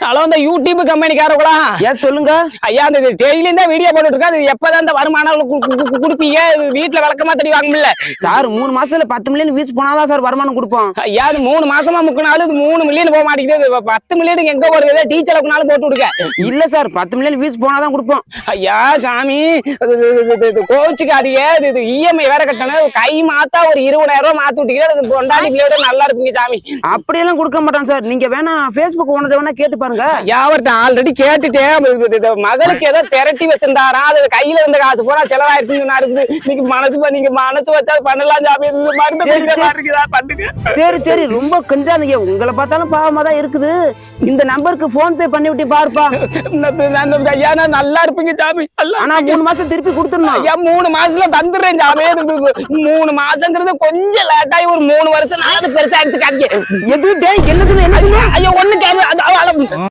Hello இந்த YouTube கம்பெனிக்காரங்களா? S சொல்லுங்க ஐயா அந்த டெய்லியும் தான் வீடியோ போட்டுட்டு இருக்கா. அது எப்பதான் இந்த வருமானம் குடுப்பீங்க? வீட்டுல விளக்கமா தடி வாங்கும்ல சார் 3 மாசத்துல 10 மில்லியன் வியூஸ் போனாதான் சார் வருமானம் கொடுப்போம். ஐயா அது 3 மாசமா முக்கினாலும் இது 3 மில்லியன் போக மாட்டேங்குது. 10 மில்லியன் எங்க வருது? டீச்சர் நாளும் போட்டு விடுங்க. இல்ல சார் 10 மில்லியன் வியூஸ் போனாதான் கொடுப்போம். ஐயா சாமி கோச்சுக்காதீங்க. இது இஎம்ஐ வேற கட்டணும். கை மாத்தா ஒரு 20,000 ரூபாய் மாத்தி விட்டீங்கன்னா பொண்டாடி பிள்ளையோட நல்லா இருப்பீங்க சாமி. அப்படியெல்லாம் கொடுக்க மாட்டான் சார். நீங்க வேணா Facebook ஓனர் வேணா கேட்டு பாருங்க. யாவர்ட்ட ஆல்ரெடி கேட்டுட்டேன். மகளுக்கு ஏதோ திரட்டி வச்சிருந்தாரா, அது கையில இருந்த காசு போனா செலவாயிருக்குன்னு நீங்க மனசு வச்சா பண்ணலாம் சாமி. சரி சரி ரொம்ப கஞ்சாதீங்க. உங்களை பார்த்தாலும் பாவமா தான் இருக்குது. இந்த நம்பருக்கு போன் பே பண்ணி விட்டு பாருப்பா. ஐயா நான் நல்லா இருப்பீங்க சாமி. ஆனா 3 மாசம் திருப்பி கொடுத்துடணும். ஐயா 3 மாசத்துல தந்துடுறேன் சாமி. 3 மாசங்கிறது கொஞ்சம் லேட்டாகி ஒரு 3 வருஷம் நாளாவது பெருசா எடுத்துக்காதீங்க. எது என்னது ஐயா ஒண்ணு கேள்வி